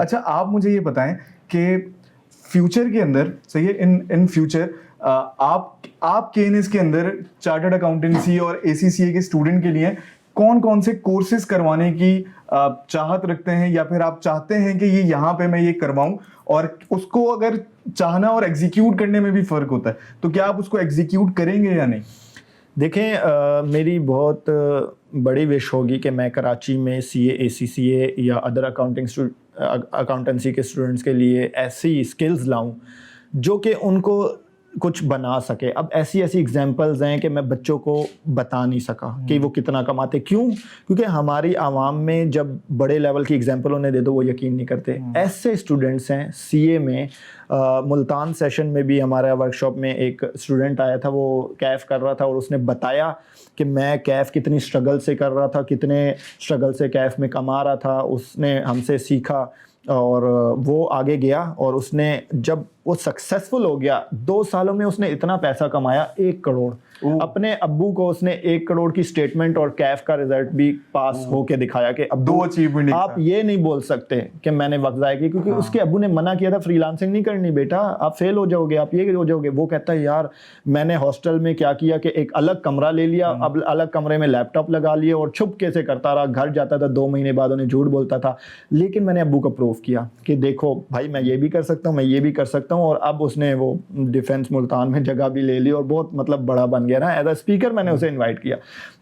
अच्छा, आप मुझे ये बताएं कि फ्यूचर के अंदर, सही है, इन फ्यूचर आप केएनएस के अंदर चार्टर्ड अकाउंटेंसी और एसीसीए के स्टूडेंट के लिए कौन कौन से कोर्सेज करवाने की चाहत रखते हैं, या फिर आप चाहते हैं कि ये यहाँ पे मैं ये करवाऊं, और उसको अगर चाहना और एग्जीक्यूट करने में भी फर्क होता है, तो क्या आप उसको एग्जीक्यूट करेंगे या नहीं? देखें, मेरी बहुत बड़ी विश होगी कि मैं कराची में सीए, एसीसीए या अदर अकाउंटेंसी के स्टूडेंट्स के लिए ऐसी स्किल्स लाऊं जो कि उनको कुछ बना सके। अब ऐसी एग्जांपल्स हैं कि मैं बच्चों को बता नहीं सका कि वो कितना कमाते। क्यों? क्योंकि हमारी आवाम में जब बड़े लेवल की एग्जांपल उन्हें दे दो वो यकीन नहीं करते। ऐसे स्टूडेंट्स हैं सीए में। मुल्तान सेशन में भी हमारा वर्कशॉप में एक स्टूडेंट आया था, वो कैफ कर रहा था और उसने बताया कि मैं कैफ कितनी स्ट्रगल से कर रहा था, कितने स्ट्रगल से कैफ में कमा रहा था। उसने हमसे सीखा और वो आगे गया, और उसने जब वो सक्सेसफुल हो गया 2 सालों में उसने इतना पैसा कमाया 1 करोड़। अपने अब्बू को उसने 1 करोड़ की स्टेटमेंट और कैफ का रिजल्ट भी पास होके दिखाया कि अब्बू 2 अचीवमेंट आप ये नहीं बोल सकते कि मैंने वक्त ज़ाया किया, क्योंकि उसके अब्बू ने मना किया था फ्रीलांसिंग नहीं करनी बेटा, आप फेल हो जाओगे, आप ये हो जाओगे। वो कहता है यार मैंने हॉस्टल में क्या किया कि एक अलग कमरा ले लिया, अब अलग कमरे में लैपटॉप लगा लिए और छुपके से करता रहा। घर जाता था 2 महीने बाद उन्हें झूठ बोलता था, लेकिन मैंने अब्बू को प्रूव किया कि देखो भाई मैं ये भी कर सकता हूँ, मैं ये भी कर सकता हूँ। और अब उसने वो डिफेंस मुल्तान में जगह भी ले ली और बहुत मतलब बड़ा बन गया ना। एज अ स्पीकर मैंने उसे इनवाइट किया,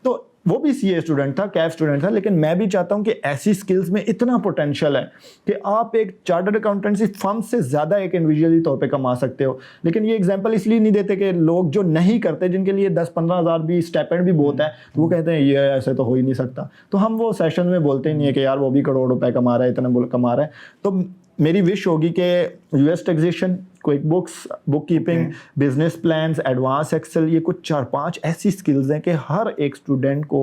तो वो भी सीए स्टूडेंट था, कैफ स्टूडेंट था। लेकिन मैं भी चाहता हूं कि ऐसी स्किल्स में इतना पोटेंशियल है कि आप एक चार्टर्ड अकाउंटेंसी फर्म से ज़्यादा एक इंडिविजुअली तौर पे कमा सकते हो। लेकिन ये एग्जांपल इसलिए नहीं देते कि लोग जो नहीं करते, जिनके लिए 10-15 हज़ार भी स्टाइपेंड भी बहुत है, तो वो कहते हैं ये ऐसे तो हो ही नहीं सकता। तो हम वो सेशन में बोलते ही नहीं है कि यार वो भी करोड़ रुपए कमा रहा है, इतना कमा रहा है। तो मेरी विश होगी कि US taxation, QuickBooks, bookkeeping, business plans, advance Excel, ये कुछ 4-5 ऐसी स्किल्स हैं कि हर एक स्टूडेंट को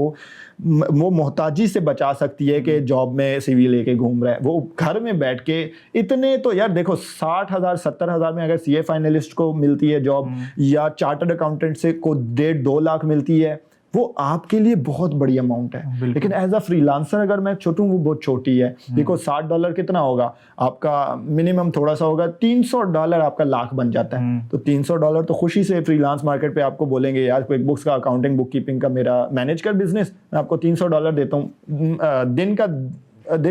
वो मोहताजी से बचा सकती है कि जॉब में सीवी लेके घूम रहा है। वो घर में बैठ के इतने तो यार देखो 60,000 70,000 में अगर सीए फाइनलिस्ट को मिलती है जॉब, या चार्टर्ड अकाउंटेंट से को 1.5-2 लाख मिलती है, वो आपके लिए बहुत बड़ी अमाउंट है। लेकिन एज अ फ्रीलांसर अगर मैं छोटूं, वो बहुत छोटी है। देखो $60 कितना होगा आपका, मिनिमम थोड़ा सा होगा, $300 आपका लाख बन जाता है। तो $300 तो खुशी से फ्रीलांस मार्केट पे आपको बोलेंगे यार क्विक बुक्स का अकाउंटिंग बुक कीपिंग का मेरा मैनेज कर बिजनेस, मैं आपको $300 देता हूँ। दिन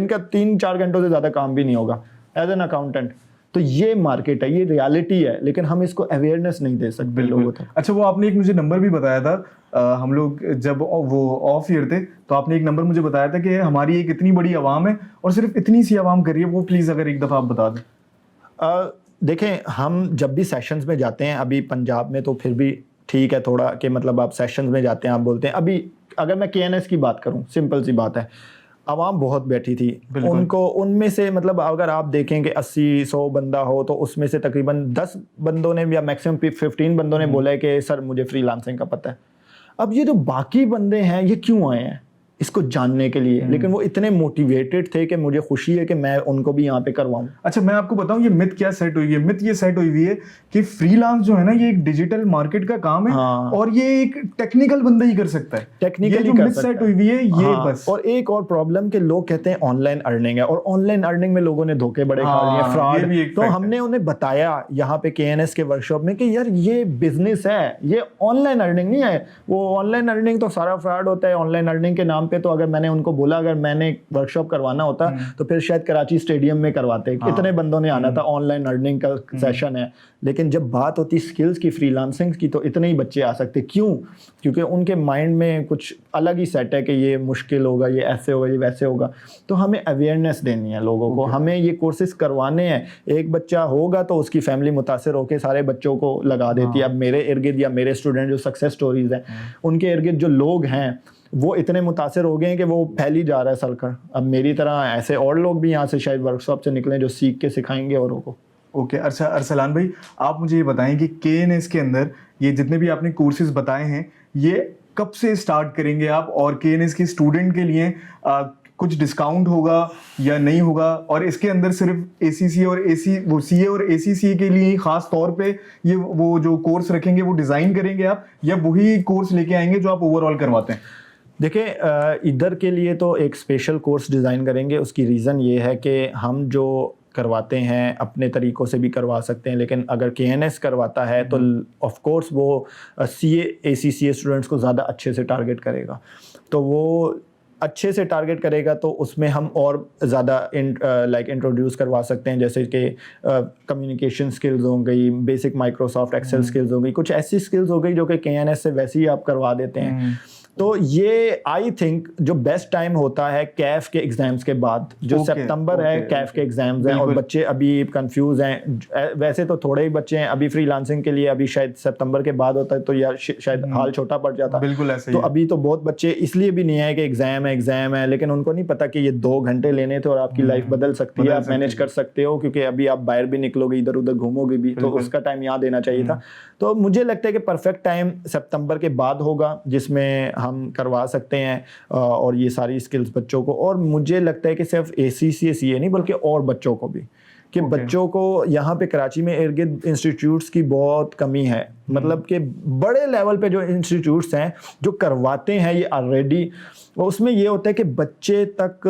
का 3-4 घंटों से ज्यादा काम भी नहीं होगा एज एन अकाउंटेंट। तो ये मार्केट है, ये रियलिटी है, लेकिन हम इसको अवेयरनेस नहीं दे सकते लोगों तक। अच्छा, वो आपने एक मुझे नंबर भी बताया था, हम लोग जब वो ऑफ ईयर थे तो आपने एक नंबर मुझे बताया था कि हमारी एक इतनी बड़ी आवाम है और सिर्फ इतनी सी आवाम कर रही है, वो प्लीज अगर एक दफा आप बता दें। देखें, हम जब भी सेशंस में जाते हैं, अभी पंजाब में तो फिर भी ठीक है थोड़ा कि मतलब आप सेशंस में जाते हैं, आप बोलते हैं। अभी अगर मैं केएनएस की बात करूं, सिंपल सी बात है, आवाम बहुत बैठी थी, उनको उनमें से मतलब अगर आप देखेंगे 80-100 बंदा हो तो उसमें से तकरीबन 10 बंदों ने या मैक्सिमम 15 बंदों ने बोला है कि सर मुझे फ्रीलांसिंग का पता है। अब ये जो बाकी बंदे हैं ये क्यों आए हैं इसको जानने के लिए, लेकिन वो इतने मोटिवेटेड थे कि मुझे खुशी है कि मैं उनको भी यहाँ पे करवाऊं। अच्छा, मैं आपको बताऊं ये मिथ क्या सेट हुई है। मिथ ये सेट हुई हुई है कि फ्रीलांस जो है ना ये एक डिजिटल मार्केट का काम है। हाँ। और ये एक टेक्निकल बंदा ही कर सकता है, टेक्निकली कर सकता है। सेट हुई हुई है ये। हाँ। बस और एक और प्रॉब्लम के लोग कहते हैं ऑनलाइन अर्निंग है, और ऑनलाइन अर्निंग में लोगों ने धोखे बड़े खा लिए, फ्रॉड। तो हमने उन्हें बताया यहाँ पे केएनएस के वर्कशॉप में कि यार ये बिजनेस है, ये ऑनलाइन अर्निंग नहीं है। वो ऑनलाइन अर्निंग तो सारा फ्रॉड होता है ऑनलाइन अर्निंग के नाम पे। तो अगर मैंने उनको बोला अगर मैंने वर्कशॉप करवाना होता तो फिर शायद कराची स्टेडियम में करवाते। हाँ। इतने बंदों ने आना था, ऑनलाइन अर्निंग का सेशन है। लेकिन जब बात होती स्किल्स की, फ्रीलांसिंग की, तो इतने ही बच्चे आ सकते। क्यों? क्योंकि उनके माइंड में कुछ अलग ही सेट है कि ये मुश्किल होगा, ये ऐसे होगा, ये वैसे होगा। तो हमें अवेयरनेस देनी है लोगों को, हमें ये कोर्सेज करवाने हैं। एक बच्चा होगा तो उसकी फैमिली मुतासिर होकर सारे बच्चों को लगा देती है। अब मेरे इर्द गिर्द या मेरे स्टूडेंट जो सक्सेस स्टोरीज हैं, उनके इर्द गिर्द जो लोग हैं वो इतने मुतासिर हो गए हैं कि वो फैल ही जा रहा है सर्कल। अब मेरी तरह ऐसे और लोग भी यहाँ से शायद वर्कशॉप से निकलें जो सीख के सिखाएंगे औरों को। ओके। अच्छा अरसलान भाई, आप मुझे ये बताएं कि केएनएस के अंदर ये जितने भी आपने कोर्सेज बताए हैं ये कब से स्टार्ट करेंगे आप, और केएनएस के स्टूडेंट के लिए कुछ डिस्काउंट होगा या नहीं होगा, और इसके अंदर सिर्फ एसीसी और सीए और एसीसी के लिए खास तौर पे ये वो जो कोर्स रखेंगे वो डिजाइन करेंगे आप, या वही कोर्स लेके आएंगे जो आप ओवरऑल करवाते हैं? देखिए इधर के लिए तो एक स्पेशल कोर्स डिज़ाइन करेंगे। उसकी रीज़न ये है कि हम जो करवाते हैं अपने तरीक़ों से भी करवा सकते हैं, लेकिन अगर KNS करवाता है तो ऑफ कोर्स वो CA ACCA स्टूडेंट्स को ज़्यादा अच्छे से टारगेट करेगा। तो वो अच्छे से टारगेट करेगा तो उसमें हम और ज़्यादा लाइक इंट्रोड्यूस करवा सकते हैं, जैसे कि कम्युनिकेशन स्किल्स हो गई, बेसिक माइक्रोसॉफ्ट एक्सेल स्किल्स हो गई, कुछ ऐसी स्किल्स हो गई जो कि KNS से वैसे ही आप करवा देते हैं। तो ये आई थिंक जो बेस्ट टाइम होता है कैफ के एग्जाम्स के बाद, जो सितंबर है कैफ के एग्जाम्स हैं, और बच्चे अभी कंफ्यूज हैं। वैसे तो थोड़े ही बच्चे हैं अभी फ्रीलांसिंग के लिए, अभी शायद सितंबर के बाद होता है तो यार शायद हाल छोटा पड़ जाता। बिल्कुल ऐसे तो अभी तो बहुत बच्चे इसलिए भी नहीं है कि एग्जाम है, लेकिन उनको नहीं पता कि ये 2 घंटे लेने थे और आपकी लाइफ बदल सकती है, आप मैनेज कर सकते हो, क्योंकि अभी आप बाहर भी निकलोगे, इधर उधर घूमोगे भी, तो उसका टाइम यहाँ देना चाहिए था। तो मुझे लगता है कि परफेक्ट टाइम सितंबर के बाद होगा जिसमें हम करवा सकते हैं और ये सारी स्किल्स बच्चों को। और मुझे लगता है कि सिर्फ ACCA CA नहीं बल्कि और बच्चों को भी, कि बच्चों को यहाँ पे कराची में इर्द गिर्द इंस्टीट्यूट्स की बहुत कमी है। मतलब कि बड़े लेवल पे जो इंस्टीट्यूट्स हैं जो करवाते हैं ये ऑलरेडी, उसमें ये होता है कि बच्चे तक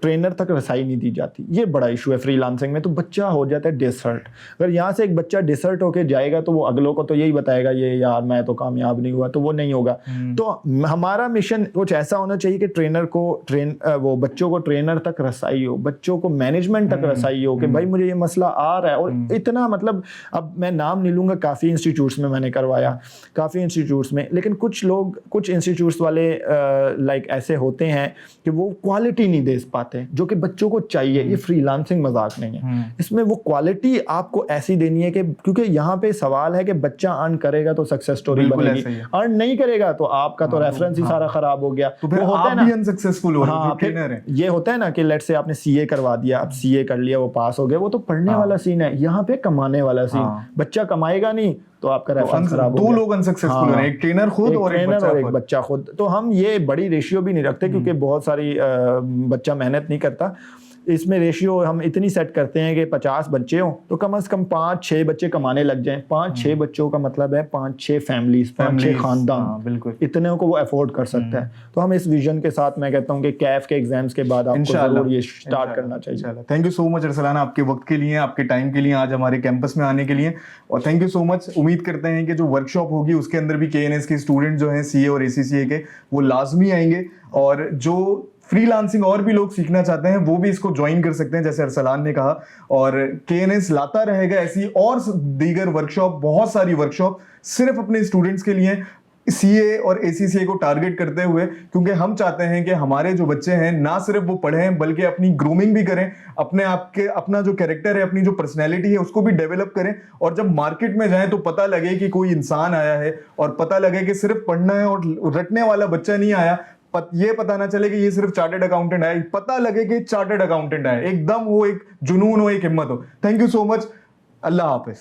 ट्रेनर तक रसाई नहीं दी जाती। ये बड़ा इशू है फ्रीलांसिंग में। तो बच्चा हो जाता है डिसर्ट। अगर यहाँ से एक बच्चा डिसर्ट होके जाएगा तो वो अगलों को तो यही बताएगा ये यार मैं तो कामयाब नहीं हुआ, तो वो नहीं होगा। तो हमारा मिशन कुछ ऐसा होना चाहिए कि ट्रेनर को वो बच्चों को ट्रेनर तक रसाई हो, बच्चों को मैनेजमेंट तक रसाई हो कि भाई मुझे ये मसला आ रहा है। और इतना मतलब अब मैं नाम नहीं लूँगा, काफ़ी इंस्टीट्यूट्स में मैंने करवाया, काफ़ी इंस्टीट्यूट्स में, लेकिन कुछ इंस्टीट्यूट्स वाले लाइक ऐसे होते हैं कि वो क्वालिटी नहीं दे पाते जो कि बच्चों को चाहिए। ये फ्रीलांसिंग मजाक नहीं है, इसमें वो क्वालिटी आपको ऐसी देनी है कि, क्योंकि यहाँ पे सवाल है कि बच्चा अर्न करेगा तो सक्सेस स्टोरी बनेगी, अर्न नहीं करेगा तो आपका तो रेफरेंस ही सारा खराब हो गया। तो फिर आप भी अनसक्सेसफुल हो रहे हो, ट्रेनर है। ये होता है ना कि लेट्स से आपने CA करवा दिया, अब CA कर लिया, वो पास हो गया, वो तो पढ़ने वाला सीन है। यहाँ पे कमाने वाला सीन, बच्चा कमाएगा नहीं तो आपका रेफरेंस खराब हो गया। 2 लोग अनसक्सेसफुल हो रहे हैं, एक ट्रेनर खुद और एक बच्चा खुद। तो हम ये बड़ी रेशियो भी नहीं रखते क्योंकि बहुत सारी बच्चा मेहनत नहीं करता। इसमें रेशियो हम इतनी सेट करते हैं कि 50 बच्चे हों तो कम से कम 5-6 बच्चे कमाने लग जाएं। 5-6 बच्चों का मतलब है 5-6 फैमिलीज, 5-6 खानदान, बिल्कुल इतने को वो अफोर्ड कर सकता है। तो हम इस विजन के साथ मैं कहता हूँ कि कैफ के एग्जाम्स के बाद आपको जरूर ये स्टार्ट करना चाहिए। Thank you so much Arsalan, आपके वक्त के लिए, आपके टाइम के लिए, आज हमारे कैंपस में आने के लिए, और थैंक यू सो मच। उम्मीद करते हैं कि जो वर्कशॉप होगी उसके अंदर भी KNS के स्टूडेंट जो हैं CA और ACCA के वो लाजमी आएंगे, और जो फ्रीलांसिंग और भी लोग सीखना चाहते हैं वो भी इसको ज्वाइन कर सकते हैं जैसे अरसलान ने कहा। और KNS लाता रहेगा ऐसी और दीगर वर्कशॉप, बहुत सारी वर्कशॉप सिर्फ अपने स्टूडेंट्स के लिए, CA और ACCA को टारगेट करते हुए, क्योंकि हम चाहते हैं कि हमारे जो बच्चे हैं ना सिर्फ वो पढ़ें बल्कि अपनी ग्रूमिंग भी करें, अपने आप के अपना जो कैरेक्टर है, अपनी जो पर्सनैलिटी है उसको भी डेवलप करें, और जब मार्केट में जाएं तो पता लगे कि कोई इंसान आया है, और पता लगे कि सिर्फ पढ़ना है और रटने वाला बच्चा नहीं आया। ये पता ना चले कि ये सिर्फ चार्टर्ड अकाउंटेंट है, पता लगे कि चार्टर्ड अकाउंटेंट है, एकदम वो एक जुनून हो, एक हिम्मत हो। Thank you so much, Allah Hafiz.